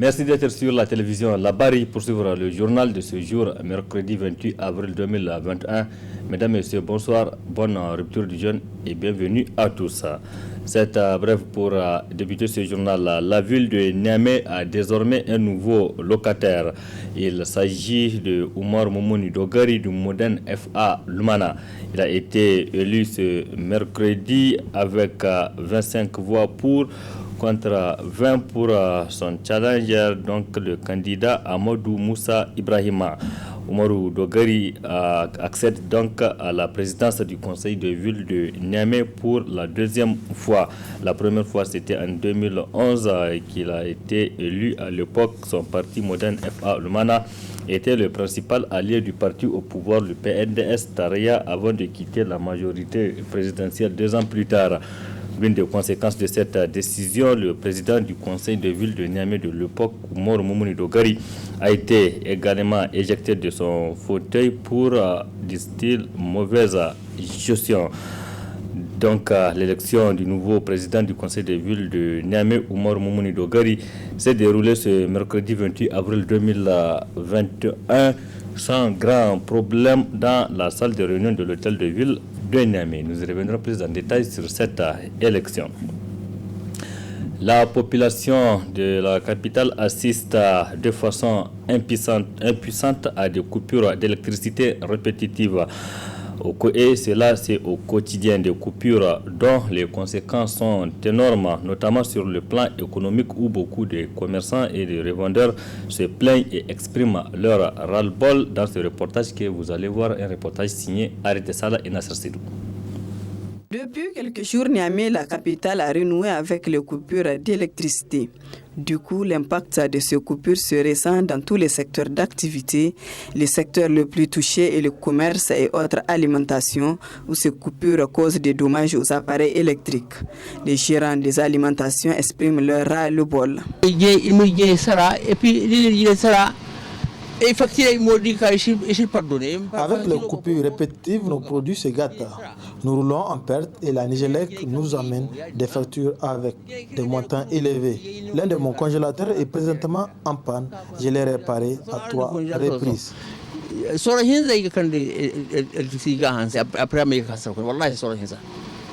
Merci d'être sur la télévision La Barre pour suivre le journal de ce jour, mercredi 28 avril 2021. Mesdames et messieurs, bonsoir, bonne rupture du jeûne et bienvenue à tous. C'est bref pour débuter ce journal. La ville de Niamey a désormais un nouveau locataire. Il s'agit de Oumar Moumouni Dogari du Modène FA Lumana. Il a été élu ce mercredi avec 25 voix pour, contre 20 pour son challenger, donc le candidat Amadou Moussa Ibrahima. Oumarou Dogari accède donc à la présidence du conseil de ville de Niamey pour la deuxième fois. La première fois, c'était en 2011 qu'il a été élu. À l'époque, son parti Modène FA Lumana était le principal allié du parti au pouvoir, le PNDS Taraya, avant de quitter la majorité présidentielle 2 ans plus tard. L'une des conséquences de cette décision, le président du conseil de ville de Niamey de l'époque, Oumar Moumouni Dogari, a été également éjecté de son fauteuil pour, dit-il, mauvaise gestion. Donc, l'élection du nouveau président du conseil de ville de Niamey, Oumar Moumouni Dogari, s'est déroulée ce mercredi 28 avril 2021 sans grand problème dans la salle de réunion de l'hôtel de ville de Niamey. Nous reviendrons plus en détail sur cette élection. La population de la capitale assiste de façon impuissante à des coupures d'électricité répétitives. Et cela, c'est au quotidien, des coupures dont les conséquences sont énormes, notamment sur le plan économique où beaucoup de commerçants et de revendeurs se plaignent et expriment leur ras-le-bol dans ce reportage que vous allez voir, un reportage signé Arrêté Sala et Nasser Sidou. Depuis quelques jours, Niamey, la capitale, a renoué avec les coupures d'électricité. Du coup, l'impact de ces coupures se ressent dans tous les secteurs d'activité. Les secteurs les plus touchés est le commerce et autres alimentations, où ces coupures causent des dommages aux appareils électriques. Les gérants des alimentations expriment leur ras-le-bol. Avec les coupures répétitives, nos produits se gâtent. Nous roulons en perte et la Nigélec nous amène des factures avec des montants élevés. L'un de mon congélateur est présentement en panne. Je l'ai réparé à 3 reprises.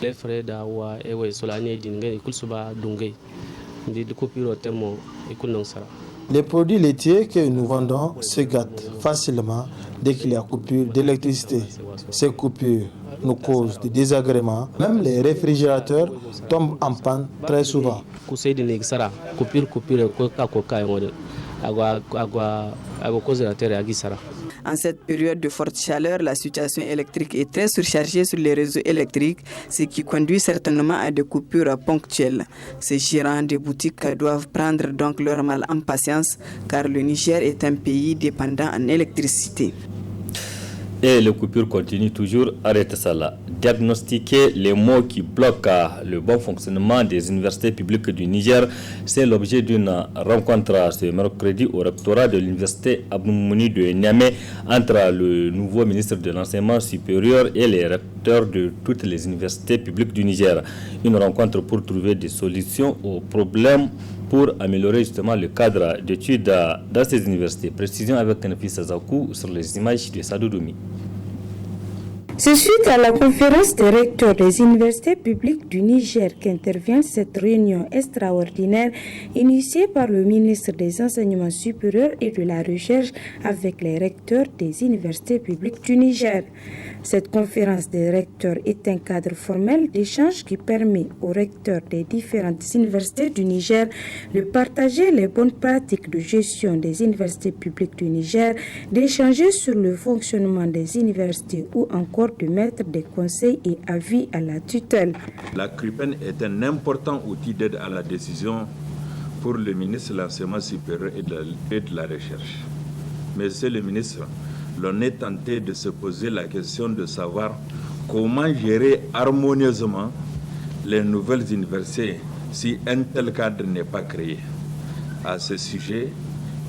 Les frais d'awa et solane dingue kulsuba dungue ndi coupure temo ikunong sara. Les produits laitiers que nous vendons se gâtent facilement dès qu'il y a coupure d'électricité. Ces coupures nous causent des désagréments. Même les réfrigérateurs tombent en panne très souvent. En cette période de forte chaleur, la situation électrique est très surchargée sur les réseaux électriques, ce qui conduit certainement à des coupures ponctuelles. Ces gérants de boutiques doivent prendre donc leur mal en patience, car le Niger est un pays dépendant en électricité. Et les coupures continuent toujours. Arrêtez ça là. Diagnostiquer les maux qui bloquent le bon fonctionnement des universités publiques du Niger, c'est l'objet d'une rencontre ce mercredi au rectorat de l'université Abdou Moumouni de Niamey entre le nouveau ministre de l'enseignement supérieur et les recteurs de toutes les universités publiques du Niger. Une rencontre pour trouver des solutions aux problèmes pour améliorer justement le cadre d'études dans ces universités. Précision avec Nafis Zakou sur les images de Sadou Doumi. C'est suite à la conférence des recteurs des universités publiques du Niger qu'intervient cette réunion extraordinaire initiée par le ministre des Enseignements supérieurs et de la Recherche avec les recteurs des universités publiques du Niger. Cette conférence des recteurs est un cadre formel d'échange qui permet aux recteurs des différentes universités du Niger de partager les bonnes pratiques de gestion des universités publiques du Niger, d'échanger sur le fonctionnement des universités ou encore de mettre des conseils et avis à la tutelle. La CRUPEN est un important outil d'aide à la décision pour le ministre de l'Enseignement supérieur et de la Recherche. Monsieur le ministre, l'on est tenté de se poser la question de savoir comment gérer harmonieusement les nouvelles universités si un tel cadre n'est pas créé. À ce sujet,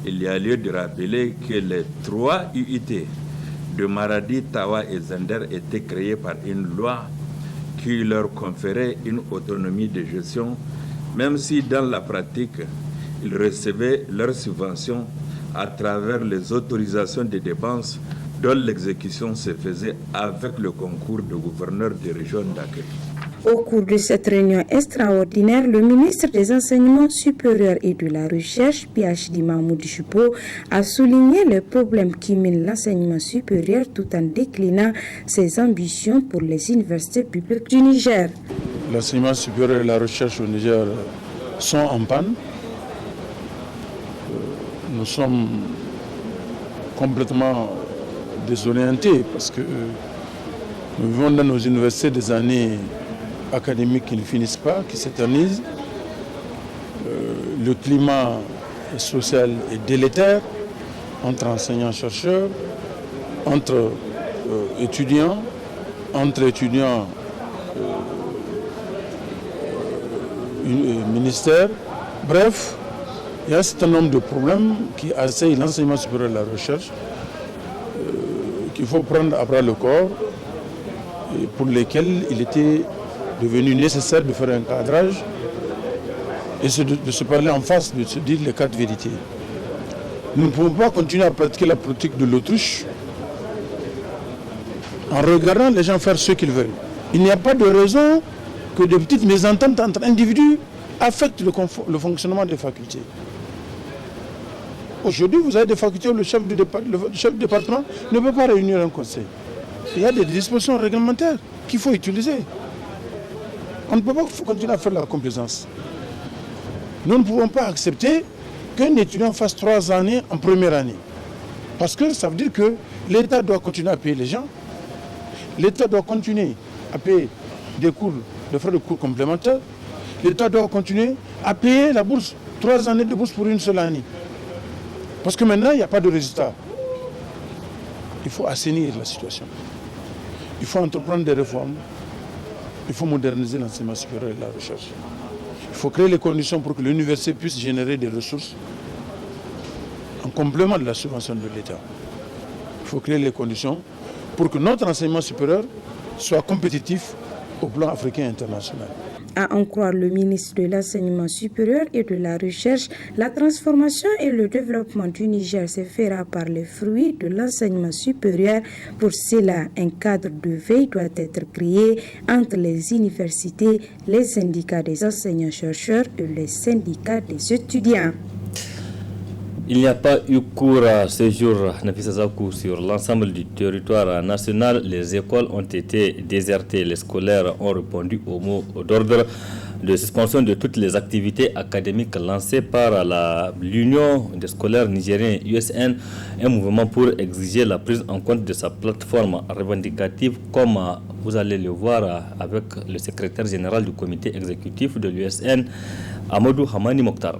il y a lieu de rappeler que les 3 UIT de Maradi, Tawa et Zender étaient créés par une loi qui leur conférait une autonomie de gestion, même si dans la pratique, ils recevaient leurs subventions à travers les autorisations des dépenses dont l'exécution se faisait avec le concours de gouverneurs des régions d'accueil. Au cours de cette réunion extraordinaire, le ministre des Enseignements supérieurs et de la Recherche, PhD Mahmoud Choupo, a souligné les problèmes qui minent l'enseignement supérieur tout en déclinant ses ambitions pour les universités publiques du Niger. L'enseignement supérieur et la recherche au Niger sont en panne. Nous sommes complètement désorientés parce que nous vivons dans nos universités des années académiques qui ne finissent pas, qui s'éternisent. Le climat social est délétère entre enseignants-chercheurs, entre étudiants, ministères. Bref, il y a un certain nombre de problèmes qui assaillent l'enseignement supérieur et la recherche qu'il faut prendre à bras le corps et pour lesquels il était devenu nécessaire de faire un cadrage et de se parler en face, de se dire les quatre vérités. Nous ne pouvons pas continuer à pratiquer la politique de l'autruche en regardant les gens faire ce qu'ils veulent. Il n'y a pas de raison que de petites mésententes entre individus affectent le fonctionnement des facultés. Aujourd'hui, vous avez des facultés où le chef du département ne peut pas réunir un conseil. Il y a des dispositions réglementaires qu'il faut utiliser. On ne peut pas continuer à faire la complaisance. Nous ne pouvons pas accepter qu'un étudiant fasse 3 années en première année. Parce que ça veut dire que l'État doit continuer à payer les gens. L'État doit continuer à payer des frais de cours complémentaires. L'État doit continuer à payer la bourse, 3 années de bourse pour une seule année. Parce que maintenant, il n'y a pas de résultat. Il faut assainir la situation. Il faut entreprendre des réformes. Il faut moderniser l'enseignement supérieur et la recherche. Il faut créer les conditions pour que l'université puisse générer des ressources en complément de la subvention de l'État. Il faut créer les conditions pour que notre enseignement supérieur soit compétitif au plan africain et international. À en croire le ministre de l'Enseignement supérieur et de la Recherche, la transformation et le développement du Niger se fera par les fruits de l'enseignement supérieur. Pour cela, un cadre de veille doit être créé entre les universités, les syndicats des enseignants-chercheurs et les syndicats des étudiants. Il n'y a pas eu cours à ce jour, Nafisa Zakou, sur l'ensemble du territoire national. Les écoles ont été désertées. Les scolaires ont répondu au mot d'ordre de suspension de toutes les activités académiques lancées par l'Union des scolaires nigériens USN, un mouvement pour exiger la prise en compte de sa plateforme revendicative, comme vous allez le voir avec le secrétaire général du comité exécutif de l'USN, Amadou Hamani Mokhtar.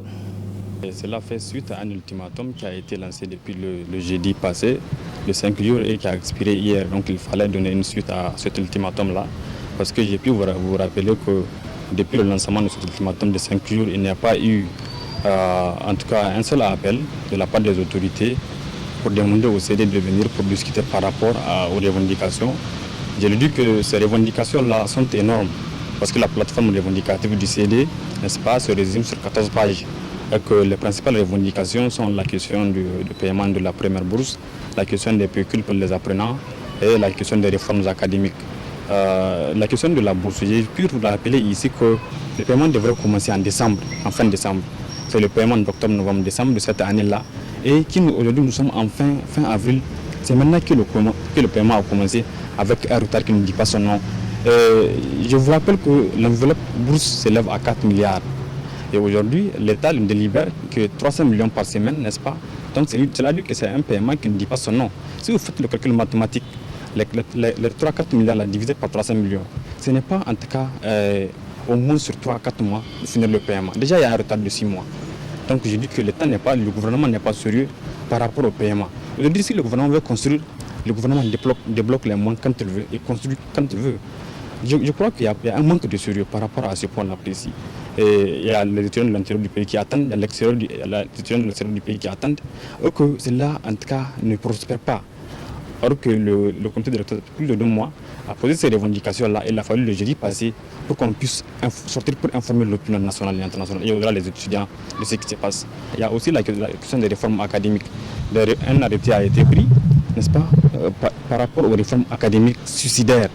Et cela fait suite à un ultimatum qui a été lancé depuis le jeudi passé, le 5 jours, et qui a expiré hier. Donc il fallait donner une suite à cet ultimatum-là. Parce que j'ai pu vous rappeler que depuis le lancement de cet ultimatum de 5 jours, il n'y a pas eu en tout cas un seul appel de la part des autorités pour demander au CD de venir pour discuter par rapport aux revendications. Je lui dis que ces revendications-là sont énormes. Parce que la plateforme revendicative du CD, n'est-ce pas, se résume sur 14 pages. Et que les principales revendications sont la question du paiement de la première bourse, la question des pécules pour les apprenants et la question des réformes académiques. La question de la bourse, j'ai pu vous rappeler ici que le paiement devrait commencer en fin décembre. C'est le paiement d'octobre, novembre, décembre de cette année-là. Et aujourd'hui, nous sommes en fin avril. C'est maintenant que le paiement a commencé avec un retard qui ne dit pas son nom. Je vous rappelle que l'enveloppe bourse s'élève à 4 milliards. Et aujourd'hui, l'État ne délibère que 300 millions par semaine, n'est-ce pas? Donc cela dit que c'est un paiement qui ne dit pas son nom. Si vous faites le calcul mathématique, les 3-4 milliards là, divisés par 300 millions, ce n'est pas en tout cas au moins sur 3-4 mois de finir le paiement. Déjà, il y a un retard de 6 mois. Donc je dis que le gouvernement n'est pas sérieux par rapport au paiement. Aujourd'hui, si le gouvernement veut construire, le gouvernement débloque les moyens quand il veut et construit quand il veut. Je crois qu'il y a un manque de sérieux par rapport à ce point-là précis. Et il y a les étudiants de l'intérieur du pays qui attendent, il y a les étudiants de l'extérieur du pays qui attendent, et que cela, en tout cas, ne prospère pas. Or que le comité directeur, depuis plus de 2 mois, a posé ces revendications-là. Il a fallu le jeudi passé pour qu'on puisse sortir pour informer l'opinion nationale et internationale et au-delà les étudiants de ce qui se passe. Il y a aussi la question des réformes académiques. Un arrêté a été pris, n'est-ce pas, par rapport aux réformes académiques suicidaires,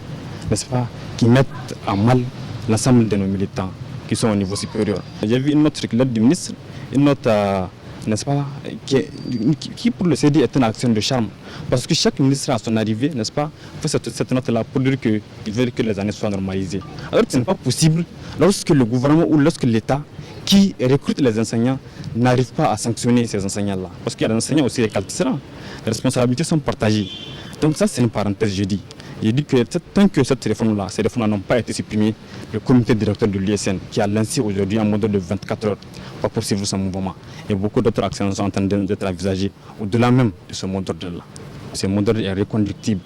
n'est-ce pas, qui mettent à mal l'ensemble de nos militants qui sont au niveau supérieur. J'ai vu une note circulaire du ministre, une note, n'est-ce pas, qui pour le CD est une action de charme. Parce que chaque ministre à son arrivée, n'est-ce pas, fait cette note-là pour dire qu'il veut que les années soient normalisées. Alors ce n'est pas possible lorsque le gouvernement ou lorsque l'État qui recrute les enseignants n'arrive pas à sanctionner ces enseignants-là. Parce qu'il y a des enseignants aussi récalcitrants. Les responsabilités sont partagées. Donc ça, c'est une parenthèse, je dis. Je dis que tant que ces réformes-là n'ont pas été supprimées, le comité directeur de l'ISN, qui a lancé aujourd'hui un modèle de 24 heures, va poursuivre son mouvement. Et beaucoup d'autres actions sont en train d'être envisagées au-delà même de ce mot d'ordre-là. Ce mot d'ordre est reconductible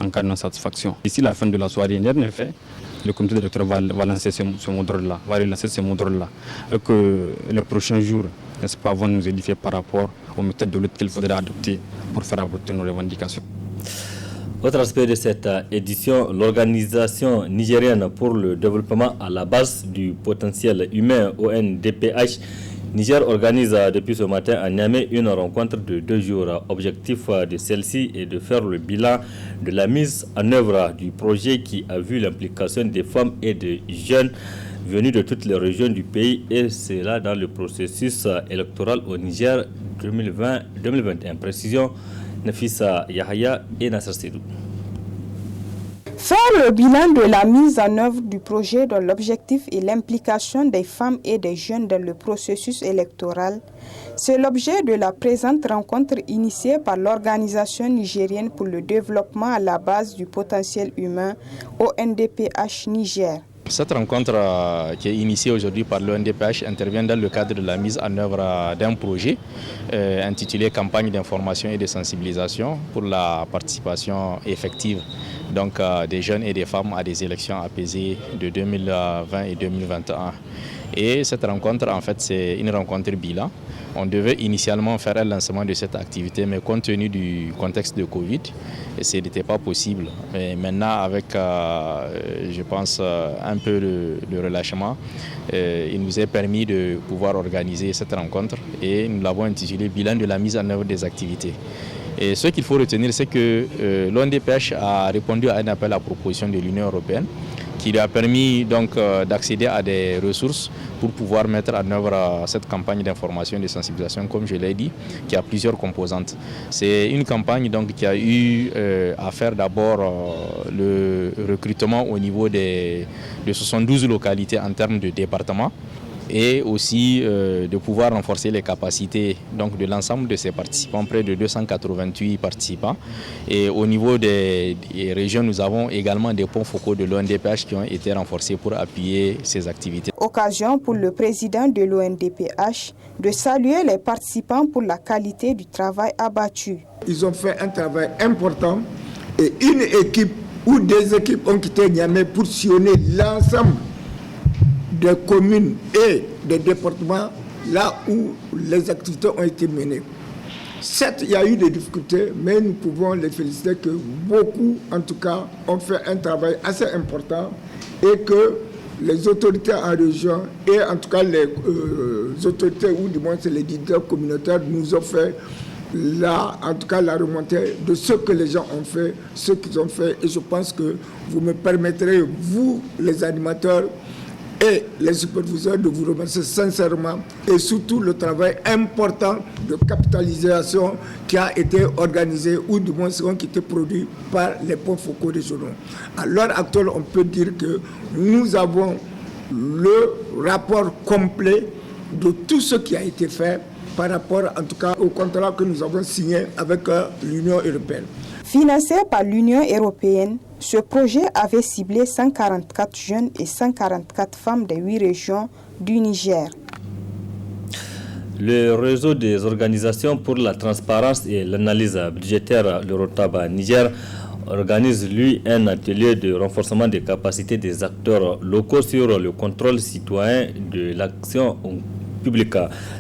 en cas de non-satisfaction. D'ici la fin de la soirée, en effet, le comité directeur va lancer ce mot d'ordre-là, et que les prochains jours, n'est-ce pas, vont nous édifier par rapport aux méthodes de lutte qu'il faudra adopter pour faire aborder nos revendications. Autre aspect de cette édition, l'organisation nigérienne pour le développement à la base du potentiel humain ONDPH Niger organise depuis ce matin à Niamey une rencontre de 2 jours. Objectif de celle-ci est de faire le bilan de la mise en œuvre du projet qui a vu l'implication des femmes et des jeunes venus de toutes les régions du pays, et c'est là dans le processus électoral au Niger 2020-2021. Précision Nafisa Yahya et Nasser Sedou. Faire le bilan de la mise en œuvre du projet dont l'objectif est l'implication des femmes et des jeunes dans le processus électoral, c'est l'objet de la présente rencontre initiée par l'Organisation nigérienne pour le développement à la base du potentiel humain ONDPH Niger. Cette rencontre qui est initiée aujourd'hui par l'ONDPH intervient dans le cadre de la mise en œuvre d'un projet intitulé Campagne d'information et de sensibilisation pour la participation effective des jeunes et des femmes à des élections apaisées de 2020 et 2021. Et cette rencontre, en fait, c'est une rencontre bilan. On devait initialement faire un lancement de cette activité, mais compte tenu du contexte de Covid, ce n'était pas possible. Mais maintenant, avec, je pense, un peu de relâchement, il nous est permis de pouvoir organiser cette rencontre et nous l'avons intitulé « Bilan de la mise en œuvre des activités ». Et ce qu'il faut retenir, c'est que l'ONDPH a répondu à un appel à proposition de l'Union européenne qui lui a permis d'accéder à des ressources pour pouvoir mettre en œuvre cette campagne d'information et de sensibilisation, comme je l'ai dit, qui a plusieurs composantes. C'est une campagne qui a eu à faire d'abord le recrutement au niveau de 72 localités en termes de départements, et aussi de pouvoir renforcer les capacités de l'ensemble de ces participants, près de 288 participants. Et au niveau des régions, nous avons également des points focaux de l'ONDPH qui ont été renforcés pour appuyer ces activités. Occasion pour le président de l'ONDPH de saluer les participants pour la qualité du travail abattu. Ils ont fait un travail important et une équipe ou des équipes ont quitté Niamey pour sillonner l'ensemble des communes et des départements là où les activités ont été menées. Certes, il y a eu des difficultés, mais nous pouvons les féliciter que beaucoup, en tout cas, ont fait un travail assez important et que les autorités en région et en tout cas les autorités, ou du moins c'est les leaders communautaires, nous ont fait en tout cas la remontée de ce que les gens ont fait, ce qu'ils ont fait. Et je pense que vous me permettrez, vous les animateurs, et les superviseurs, de vous remercier sincèrement, et surtout le travail important de capitalisation qui a été organisé, ou du moins qui a été produit par les points focaux des journaux. À l'heure actuelle, on peut dire que nous avons le rapport complet de tout ce qui a été fait par rapport en tout cas au contrat que nous avons signé avec l'Union européenne. Financé par l'Union européenne, ce projet avait ciblé 144 jeunes et 144 femmes des 8 régions du Niger. Le réseau des organisations pour la transparence et l'analyse budgétaire, le ROTAB Niger, organise lui un atelier de renforcement des capacités des acteurs locaux sur le contrôle citoyen de l'action public.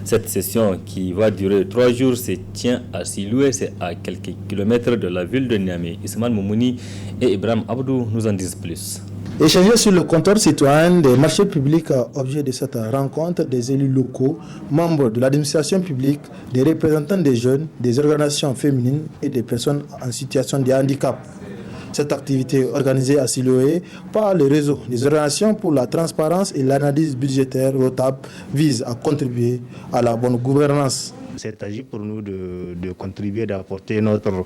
Cette session qui va durer 3 jours se tient à Siloué, c'est à quelques kilomètres de la ville de Niamey. Ismaël Moumouni et Ibrahim Abdou nous en disent plus. Échanger sur le comptoir citoyen des marchés publics, objet de cette rencontre, des élus locaux, membres de l'administration publique, des représentants des jeunes, des organisations féminines et des personnes en situation de handicap. Cette activité organisée à Siloué par le réseau des organisations pour la transparence et l'analyse budgétaire ROTAP vise à contribuer à la bonne gouvernance. C'est agi pour nous de contribuer, d'apporter notre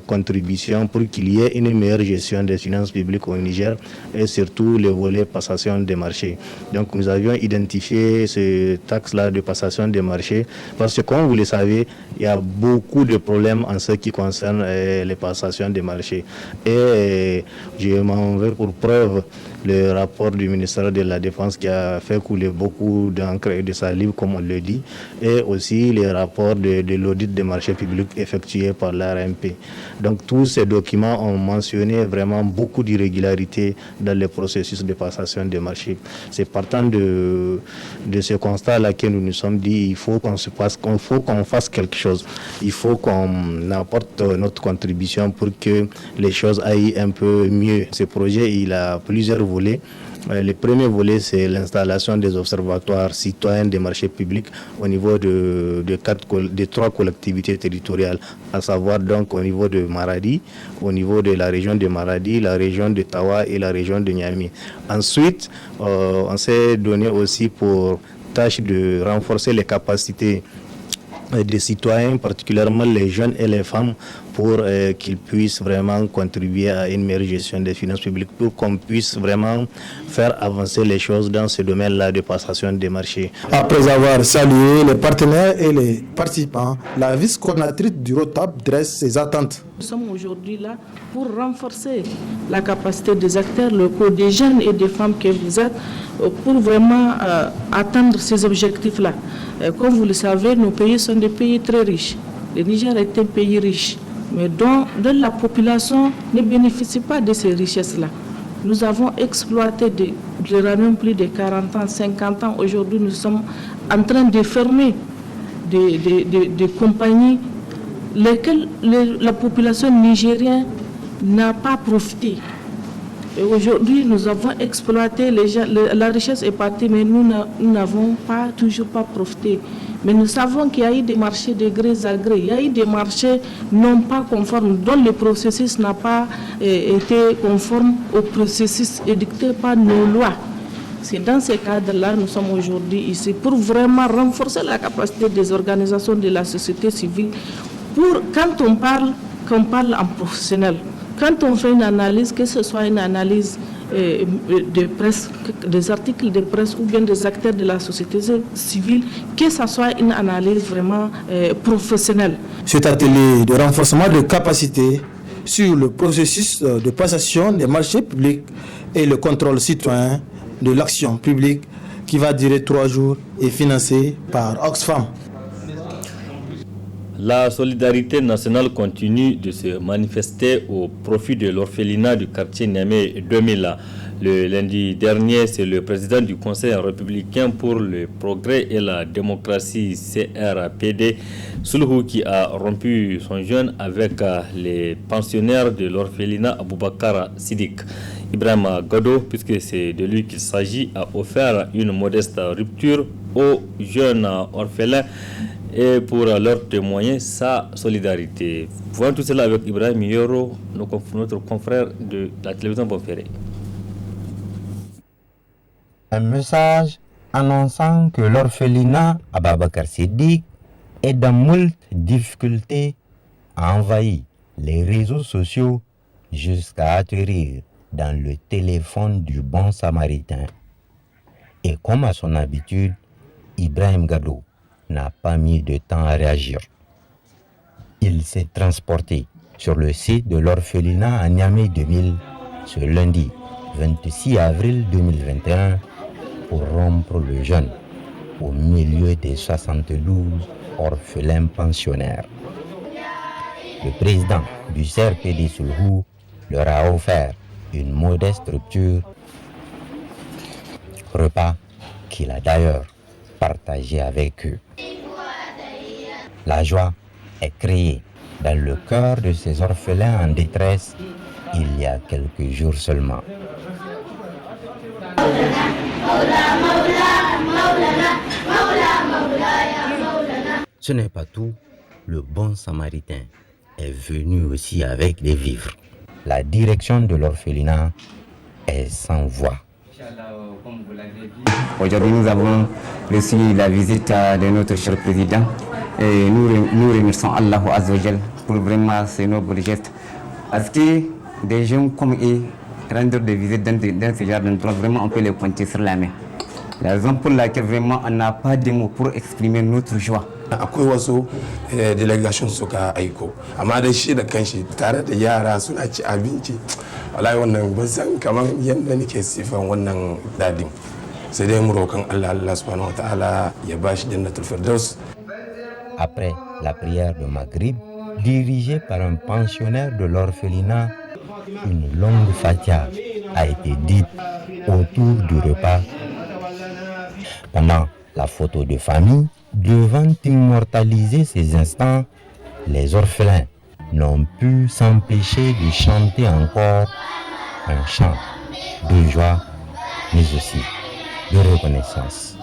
contribution pour qu'il y ait une meilleure gestion des finances publiques au Niger et surtout le volet passation des marchés. Donc nous avions identifié ce taxe-là de passation des marchés parce que comme vous le savez, il y a beaucoup de problèmes en ce qui concerne les passations des marchés. Et je m'en vais pour preuve le rapport du ministère de la Défense qui a fait couler beaucoup d'encre et de salive, comme on le dit, et aussi les rapports de l'audit des marchés publics effectué par l'ARMP. Donc tous ces documents ont mentionné vraiment beaucoup d'irrégularités dans le processus de passation des marchés. C'est partant de ce constat-là que nous nous sommes dit il faut qu'on fasse quelque chose. Il faut qu'on apporte notre contribution pour que les choses aillent un peu mieux. Ce projet, il a plusieurs volets. Le premier volet, c'est l'installation des observatoires citoyens des marchés publics au niveau de 3 collectivités territoriales, à savoir donc au niveau de Maradi, au niveau de la région de Maradi, la région de Tawa et la région de Niamey. Ensuite, on s'est donné aussi pour tâche de renforcer les capacités des citoyens, particulièrement les jeunes et les femmes, pour qu'ils puissent vraiment contribuer à une meilleure gestion des finances publiques, pour qu'on puisse vraiment faire avancer les choses dans ce domaine-là de passation des marchés. Après avoir salué les partenaires et les participants, la vice-coordinatrice du ROTAP dresse ses attentes. Nous sommes aujourd'hui là pour renforcer la capacité des acteurs locaux, des jeunes et des femmes que vous êtes, pour vraiment atteindre ces objectifs-là. Comme vous le savez, nos pays sont des pays très riches. Le Niger est un pays riche, mais dont la population ne bénéficie pas de ces richesses-là. Nous avons exploité de l'uranium plus de 40 ans, 50 ans. Aujourd'hui, nous sommes en train de fermer des compagnies lesquelles la population nigérienne n'a pas profité. Et aujourd'hui, nous avons exploité, la richesse est partie, mais nous n'avons toujours pas profité. Mais nous savons qu'il y a eu des marchés de gré à gré, il y a eu des marchés non pas conformes, dont le processus n'a pas été conforme au processus édicté par nos lois. C'est dans ce cadre-là que nous sommes aujourd'hui ici, pour vraiment renforcer la capacité des organisations de la société civile, pour quand on parle en professionnel. Quand on fait une analyse, que ce soit une analyse de presse, des articles de presse ou bien des acteurs de la société civile, que ce soit une analyse vraiment professionnelle. Cet atelier de renforcement de capacité sur le processus de passation des marchés publics et le contrôle citoyen de l'action publique qui va durer 3 jours est financé par Oxfam. La solidarité nationale continue de se manifester au profit de l'orphelinat du quartier Niamey 2000. Le lundi dernier, c'est le président du Conseil républicain pour le progrès et la démocratie CRPD, Soulhou, qui a rompu son jeûne avec les pensionnaires de l'orphelinat Aboubakar Sidik. Ibrahim Gado, puisque c'est de lui qu'il s'agit, a offert une modeste rupture aux jeunes orphelins et pour leur témoigner sa solidarité. Voyons tout cela avec Ibrahim Yoro, notre confrère de la télévision Bonferré. Un message annonçant que l'orphelinat Aboubakar Sidik est dans moult difficultés a envahi les réseaux sociaux jusqu'à atterrir dans le téléphone du bon samaritain. Et comme à son habitude, Ibrahim Gado n'a pas mis de temps à réagir. Il s'est transporté sur le site de l'orphelinat à Niamey 2000 ce lundi 26 avril 2021 pour rompre le jeûne au milieu des 72 orphelins pensionnaires. Le président du CRPD Soulhou leur a offert une modeste rupture, repas qu'il a d'ailleurs partager avec eux. La joie est créée dans le cœur de ces orphelins en détresse il y a quelques jours seulement. Ce n'est pas tout, le bon samaritain est venu aussi avec des vivres. La direction de l'orphelinat est sans voix. Aujourd'hui, nous avons reçu la visite de notre cher président et nous remercions Allah Azzawajal pour vraiment ces nobles gestes. Parce que des gens comme eux, rendre des visites dans ce genre d'endroit, vraiment on peut les pointer sur la main. La raison pour laquelle vraiment on n'a pas de mots pour exprimer notre joie. Akwai wasu delegation suka aiko amma dai shi da kanshi tare da yara suna ci abinci wallahi wannan ban san kamar yadda nake sifan wannan dadin sai dai mu roƙon Allah subhanahu wataala ya bashi jannatul firdaus. Après la prière de Maghrib, dirigée par un pensionnaire de l'orphelinat, une longue fatia a été dite autour du repas. Pendant la photo de famille, devant immortaliser ces instants, les orphelins n'ont pu s'empêcher de chanter encore un chant de joie, mais aussi de reconnaissance.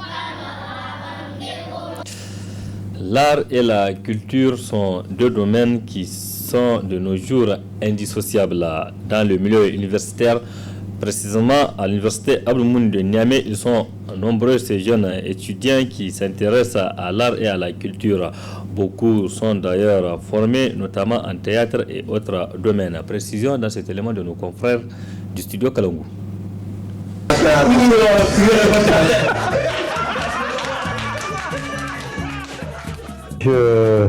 L'art et la culture sont deux domaines qui sont de nos jours indissociables. Dans le milieu universitaire, précisément à l'université Abdou-Mouni de Niamey, ils sont nombreux ces jeunes étudiants qui s'intéressent à l'art et à la culture. Beaucoup sont d'ailleurs formés notamment en théâtre et autres domaines. Précision dans cet élément de nos confrères du studio Kalangou. Je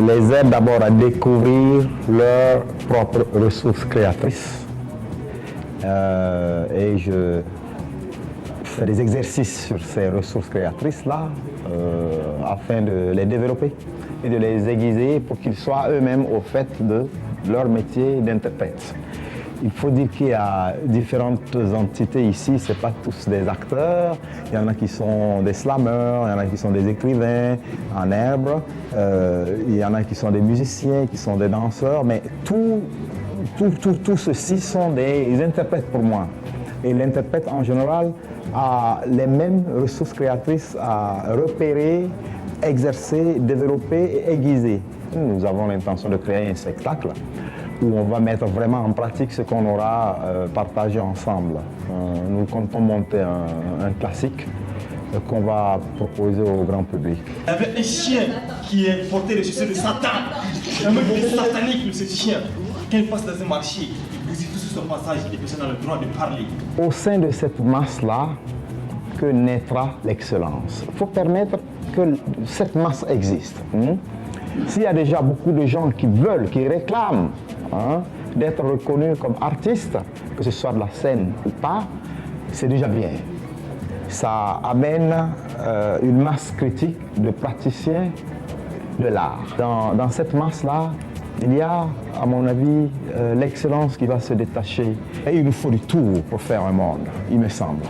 les aide d'abord à découvrir leurs propres ressources créatrices. Et je fais des exercices sur ces ressources créatrices-là afin de les développer et de les aiguiser pour qu'ils soient eux-mêmes au fait de leur métier d'interprète. Il faut dire qu'il y a différentes entités ici, ce n'est pas tous des acteurs, il y en a qui sont des slammeurs, il y en a qui sont des écrivains en herbe, il y en a qui sont des musiciens, qui sont des danseurs, mais tout ceci sont des interprètes pour moi. Et l'interprète en général a les mêmes ressources créatrices à repérer, exercer, développer et aiguiser. Nous avons l'intention de créer un spectacle où on va mettre vraiment en pratique ce qu'on aura partagé ensemble. Nous comptons monter un classique qu'on va proposer au grand public. Il y avait un chien qui est porté le succès de Satan. Un mec satanique de ce chien. Quand il passe dans un marché, il visite tout sur son passage, les personnes ont le droit de parler. Au sein de cette masse-là, que naîtra l'excellence. Il faut permettre que cette masse existe. S'il y a déjà beaucoup de gens qui veulent, qui réclament d'être reconnus comme artistes, que ce soit de la scène ou pas, c'est déjà bien. Ça amène une masse critique de praticiens de l'art. Dans cette masse-là, il y a, à mon avis, l'excellence qui va se détacher. Et il nous faut du tout pour faire un monde, il me semble.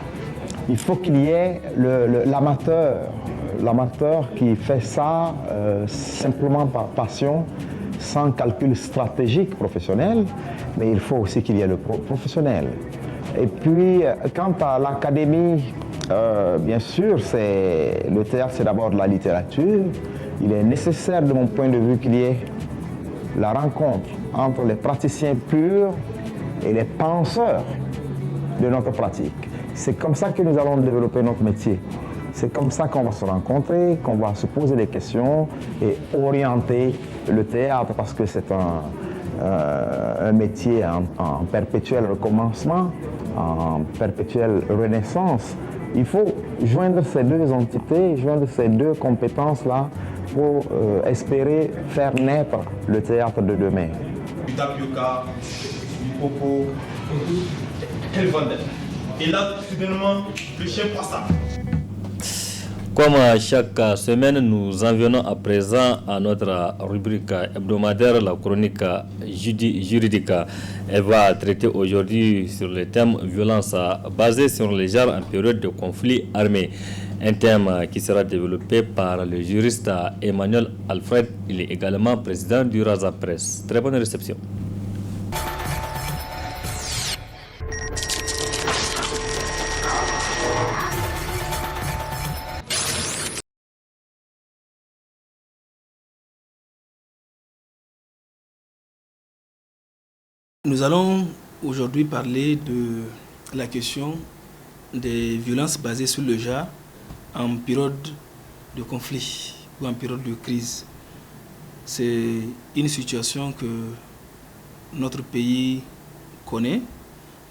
Il faut qu'il y ait l'amateur qui fait ça simplement par passion, sans calcul stratégique professionnel, mais il faut aussi qu'il y ait le professionnel. Et puis, quant à l'académie, bien sûr, le théâtre, c'est d'abord de la littérature. Il est nécessaire, de mon point de vue, qu'il y ait la rencontre entre les praticiens purs et les penseurs de notre pratique. C'est comme ça que nous allons développer notre métier. C'est comme ça qu'on va se rencontrer, qu'on va se poser des questions et orienter le théâtre, parce que c'est un métier en perpétuel recommencement, en perpétuelle renaissance. Il faut joindre ces deux entités, joindre ces deux compétences-là pour espérer faire naître le théâtre de demain. Du tapioca, du coco, quel vendeur. Et là, soudainement, le chien passe ça. Comme chaque semaine, nous en venons à présent à notre rubrique hebdomadaire, la chronique juridique. Elle va traiter aujourd'hui sur le thème violence basée sur les genres en période de conflit armé. Un thème qui sera développé par le juriste Emmanuel Alfred. Il est également président du Raza Press. Très bonne réception. Nous allons aujourd'hui parler de la question des violences basées sur le genre en période de conflit ou en période de crise. C'est une situation que notre pays connaît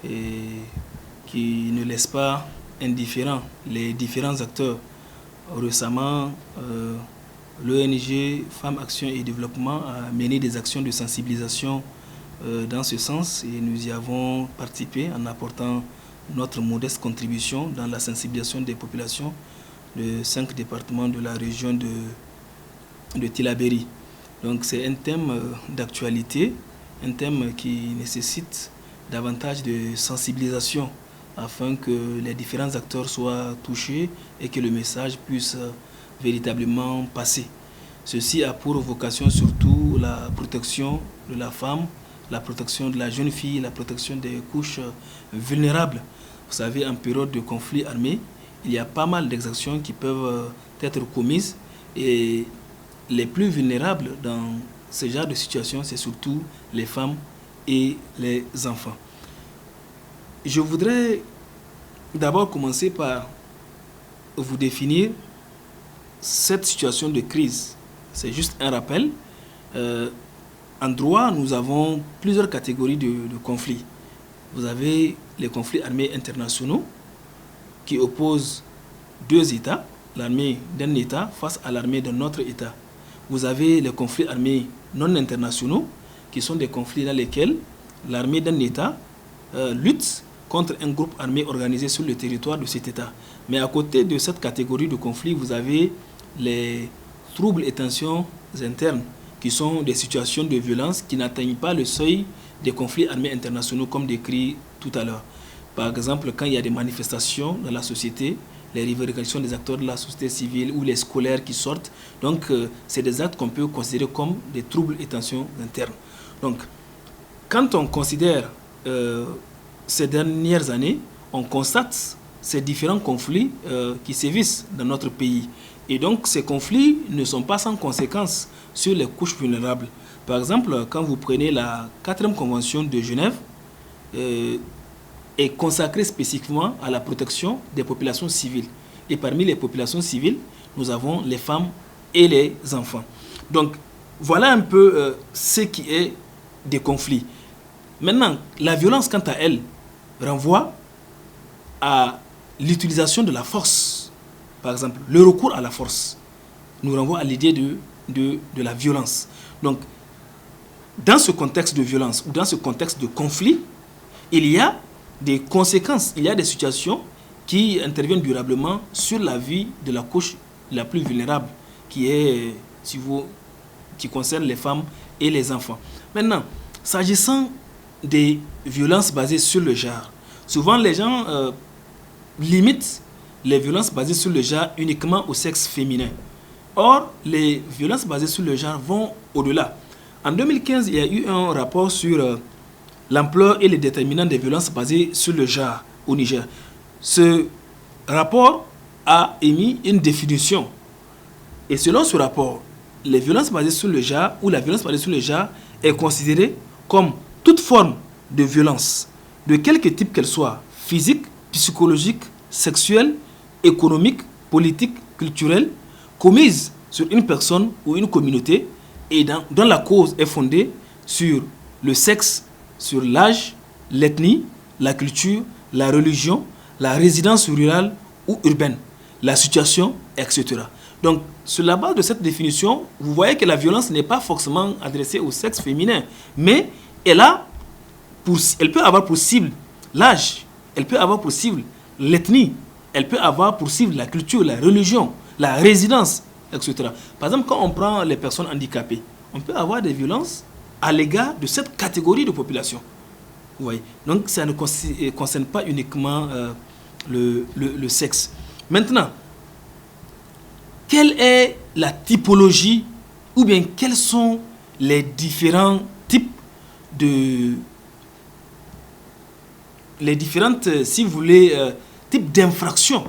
et qui ne laisse pas indifférents les différents acteurs. Récemment, l'ONG Femmes Action et Développement a mené des actions de sensibilisation dans ce sens et nous y avons participé en apportant notre modeste contribution dans la sensibilisation des populations de 5 départements de la région de Tillabéri. Donc c'est un thème d'actualité, un thème qui nécessite davantage de sensibilisation afin que les différents acteurs soient touchés et que le message puisse véritablement passer. Ceci a pour vocation surtout la protection de la femme, la protection de la jeune fille, la protection des couches vulnérables. Vous savez, en période de conflit armé, il y a pas mal d'exactions qui peuvent être commises et les plus vulnérables dans ce genre de situation, c'est surtout les femmes et les enfants. Je voudrais d'abord commencer par vous définir cette situation de crise. C'est juste un rappel. En droit, nous avons plusieurs catégories de conflits. Vous avez les conflits armés internationaux qui opposent 2 États, l'armée d'un État face à l'armée d'un autre État. Vous avez les conflits armés non internationaux qui sont des conflits dans lesquels l'armée d'un État lutte contre un groupe armé organisé sur le territoire de cet État. Mais à côté de cette catégorie de conflits, vous avez les troubles et tensions internes qui sont des situations de violence qui n'atteignent pas le seuil des conflits armés internationaux comme décrit tout à l'heure. Par exemple, quand il y a des manifestations dans la société, les revendications des acteurs de la société civile ou les scolaires qui sortent, donc c'est des actes qu'on peut considérer comme des troubles et tensions internes. Donc, quand on considère ces dernières années, on constate ces différents conflits qui sévissent dans notre pays. Et donc, ces conflits ne sont pas sans conséquences sur les couches vulnérables. Par exemple, quand vous prenez la 4e Convention de Genève, est consacrée spécifiquement à la protection des populations civiles. Et parmi les populations civiles, nous avons les femmes et les enfants. Donc, voilà un peu ce qui est des conflits. Maintenant, la violence, quant à elle, renvoie à l'utilisation de la force. Par exemple, le recours à la force nous renvoie à l'idée de la violence. Donc, dans ce contexte de violence ou dans ce contexte de conflit, il y a des conséquences, il y a des situations qui interviennent durablement sur la vie de la couche la plus vulnérable, qui concerne les femmes et les enfants. Maintenant, s'agissant des violences basées sur le genre, souvent les gens limitent les violences basées sur le genre uniquement au sexe féminin. Or, les violences basées sur le genre vont au-delà. En 2015, il y a eu un rapport sur l'ampleur et les déterminants des violences basées sur le genre au Niger. Ce rapport a émis une définition. Et selon ce rapport, les violences basées sur le genre ou la violence basée sur le genre est considérée comme toute forme de violence, de quelque type qu'elle soit, physique, psychologique, sexuelle, économique, politique, culturelle, commise sur une personne ou une communauté et dont la cause est fondée sur le sexe, sur l'âge, l'ethnie, la culture, la religion, la résidence rurale ou urbaine, la situation, etc. Donc, sur la base de cette définition, vous voyez que la violence n'est pas forcément adressée au sexe féminin, mais elle peut avoir pour cible l'âge, elle peut avoir pour cible l'ethnie, elle peut avoir pour cible la culture, la religion, la résidence, etc. Par exemple, quand on prend les personnes handicapées, on peut avoir des violences à l'égard de cette catégorie de population. Vous voyez. Donc, ça ne concerne pas uniquement le sexe. Maintenant, quelle est la typologie ou bien quels sont les différents types de... les différentes, si vous voulez, types d'infractions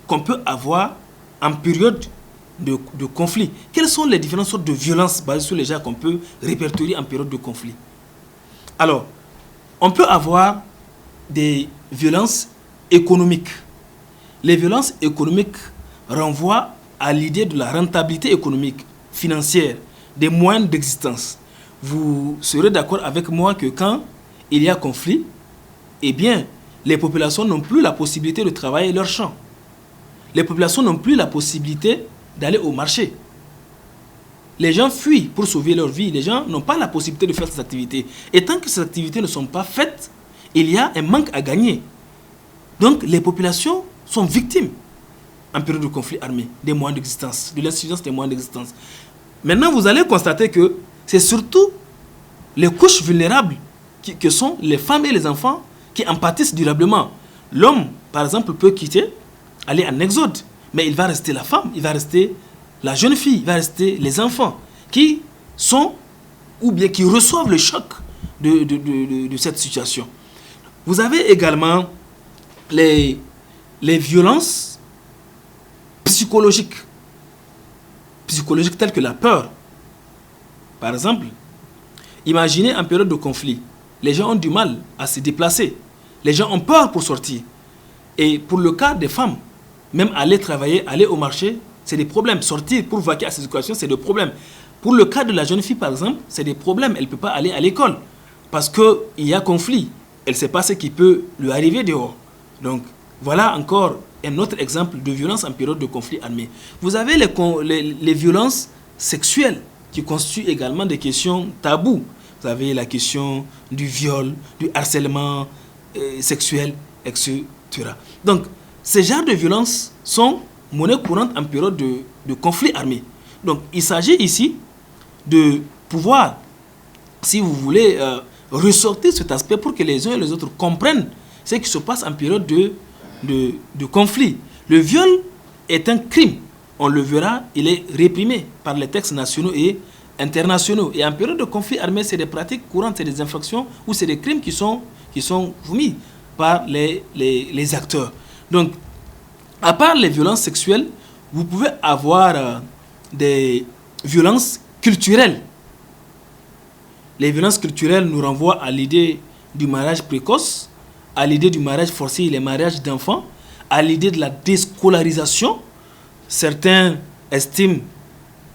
qu'on peut avoir en période de conflit. Quelles sont les différentes sortes de violences basées sur les genres qu'on peut répertorier en période de conflit? Alors, on peut avoir des violences économiques. Les violences économiques renvoient à l'idée de la rentabilité économique, financière, des moyens d'existence. Vous serez d'accord avec moi que quand il y a conflit, eh bien, les populations n'ont plus la possibilité de travailler leurs champs. Les populations n'ont plus la possibilité d'aller au marché. Les gens fuient pour sauver leur vie. Les gens n'ont pas la possibilité de faire ces activités. Et tant que ces activités ne sont pas faites, il y a un manque à gagner. Donc, les populations sont victimes en période de conflit armé des moyens d'existence, de l'insuffisance des moyens d'existence. Maintenant, vous allez constater que c'est surtout les couches vulnérables que sont les femmes et les enfants qui en pâtissent durablement. L'homme, par exemple, peut quitter, aller en exode, mais il va rester la femme, il va rester la jeune fille, il va rester les enfants qui sont ou bien qui reçoivent le choc de cette situation. Vous avez également les violences psychologiques telles que la peur. Par exemple, imaginez en période de conflit, les gens ont du mal à se déplacer, les gens ont peur pour sortir. Et pour le cas des femmes, même aller travailler, aller au marché, c'est des problèmes. Sortir pour vaquer à ces situations, c'est des problèmes. Pour le cas de la jeune fille, par exemple, c'est des problèmes. Elle ne peut pas aller à l'école parce qu'il y a conflit. Elle ne sait pas ce qui peut lui arriver dehors. Donc, voilà encore un autre exemple de violence en période de conflit armé. Vous avez les violences sexuelles qui constituent également des questions tabous. Vous avez la question du viol, du harcèlement sexuel, etc. Donc, ces genres de violences sont monnaie courante en période de conflit armé. Donc, il s'agit ici de pouvoir, si vous voulez, ressortir cet aspect pour que les uns et les autres comprennent ce qui se passe en période de conflit. Le viol est un crime. On le verra, il est réprimé par les textes nationaux et internationaux. Et en période de conflit armé, c'est des pratiques courantes, c'est des infractions ou c'est des crimes qui sont commis par les acteurs. Donc, à part les violences sexuelles, vous pouvez avoir des violences culturelles. Les violences culturelles nous renvoient à l'idée du mariage précoce, à l'idée du mariage forcé et les mariages d'enfants, à l'idée de la déscolarisation. Certains estiment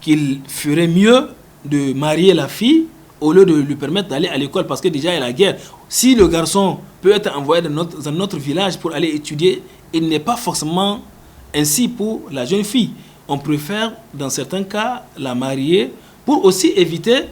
qu'il ferait mieux de marier la fille au lieu de lui permettre d'aller à l'école parce que déjà il y a la guerre. Si le garçon peut être envoyé dans notre village pour aller étudier, il n'est pas forcément ainsi pour la jeune fille. On préfère, dans certains cas, la marier pour aussi éviter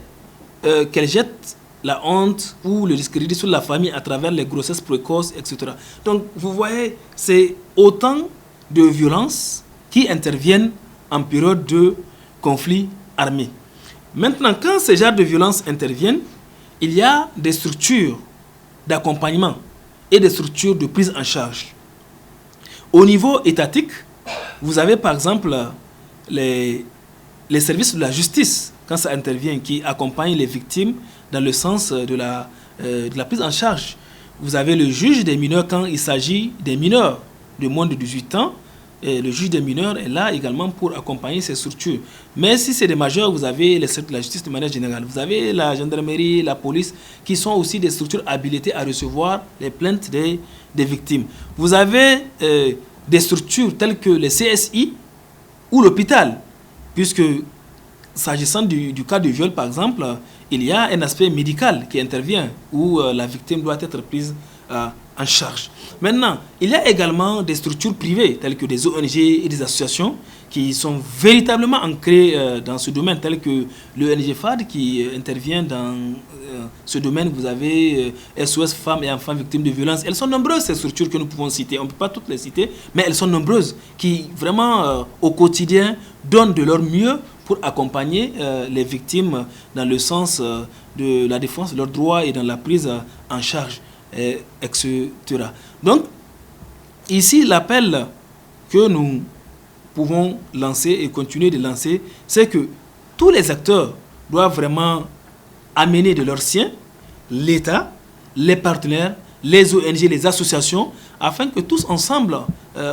qu'elle jette la honte ou le discrédit sur la famille à travers les grossesses précoces, etc. Donc, vous voyez, c'est autant de violences qui interviennent en période de conflit armé. Maintenant, quand ces genres de violences interviennent, il y a des structures d'accompagnement et des structures de prise en charge. Au niveau étatique, vous avez par exemple les services de la justice, quand ça intervient, qui accompagnent les victimes dans le sens de la prise en charge. Vous avez le juge des mineurs quand il s'agit des mineurs de moins de 18 ans. Et le juge des mineurs est là également pour accompagner ces structures. Mais si c'est des majeurs, vous avez les services de la justice de manière générale. Vous avez la gendarmerie, la police, qui sont aussi des structures habilitées à recevoir les plaintes des victimes. Vous avez des structures telles que les CSI ou l'hôpital, puisque s'agissant du cas de viol, par exemple, il y a un aspect médical qui intervient où la victime doit être prise en charge. Maintenant, il y a également des structures privées telles que des ONG et des associations qui sont véritablement ancrées dans ce domaine, telles que le ONG FAD qui intervient dans ce domaine. Vous avez SOS Femmes et Enfants Victimes de Violences. Elles sont nombreuses, ces structures que nous pouvons citer. On ne peut pas toutes les citer, mais elles sont nombreuses qui vraiment au quotidien donnent de leur mieux pour accompagner les victimes dans le sens de la défense de leurs droits et dans la prise en charge, etc. Donc, ici, l'appel que nous pouvons lancer et continuer de lancer, c'est que tous les acteurs doivent vraiment amener de leur sien, l'État, les partenaires, les ONG, les associations, afin que tous ensemble,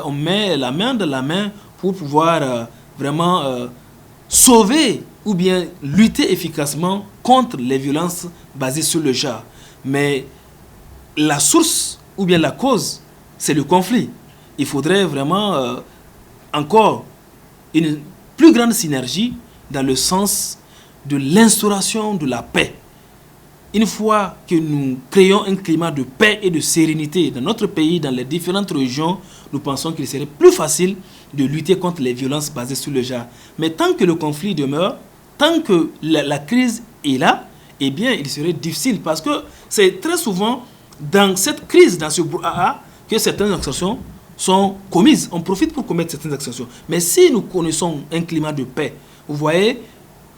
on met la main dans la main pour pouvoir vraiment sauver ou bien lutter efficacement contre les violences basées sur le genre. Mais la source ou bien la cause, c'est le conflit. Il faudrait vraiment encore une plus grande synergie dans le sens de l'instauration de la paix. Une fois que nous créons un climat de paix et de sérénité dans notre pays, dans les différentes régions, nous pensons qu'il serait plus facile de lutter contre les violences basées sur le genre. Mais tant que le conflit demeure, tant que la crise est là, eh bien, il serait difficile parce que c'est très souvent dans cette crise, dans ce brouhaha, que certaines actions sont commises. On profite pour commettre certaines actions. Mais si nous connaissons un climat de paix, vous voyez,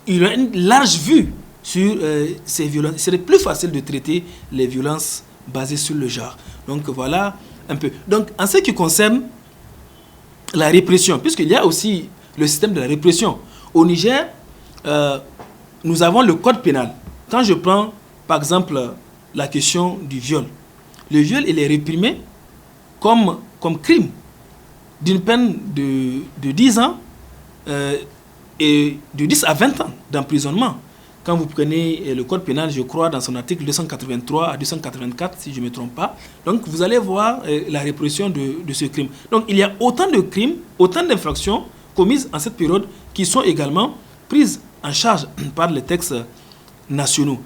il y a une large vue sur ces violences. Il serait plus facile de traiter les violences basées sur le genre. Donc voilà un peu. Donc en ce qui concerne la répression, puisqu'il y a aussi le système de la répression. Au Niger, nous avons le code pénal. Quand je prends par exemple la question du viol, le viol il est réprimé comme crime d'une peine de 10 ans et de 10 à 20 ans d'emprisonnement. Quand vous prenez le code pénal, je crois, dans son article 283 à 284, si je ne me trompe pas, donc vous allez voir la répression de ce crime. Donc il y a autant de crimes, autant d'infractions commises en cette période qui sont également prises en charge par les textes nationaux.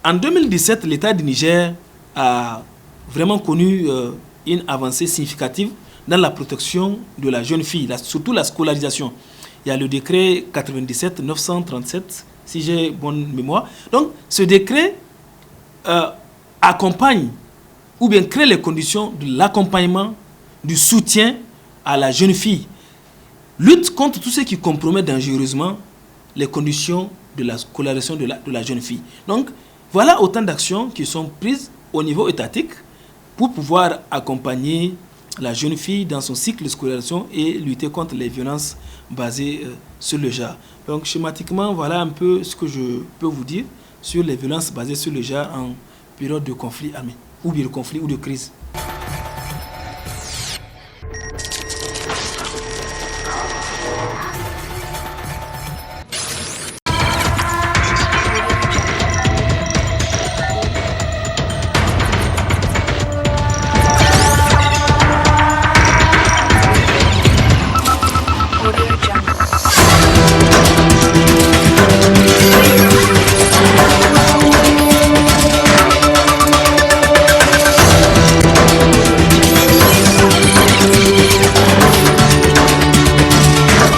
En 2017, l'État du Niger a vraiment connu une avancée significative dans la protection de la jeune fille, surtout la scolarisation. Il y a le décret 97-937, si j'ai bonne mémoire. Donc, ce décret accompagne ou bien crée les conditions de l'accompagnement, du soutien à la jeune fille. Lutte contre tout ce qui compromet dangereusement les conditions de la scolarisation de la jeune fille. Donc, voilà autant d'actions qui sont prises au niveau étatique pour pouvoir accompagner la jeune fille dans son cycle de scolarisation et lutter contre les violences basées sur le genre. Donc, schématiquement, voilà un peu ce que je peux vous dire sur les violences basées sur le genre en période de conflit armé, ou bien de conflit ou de crise.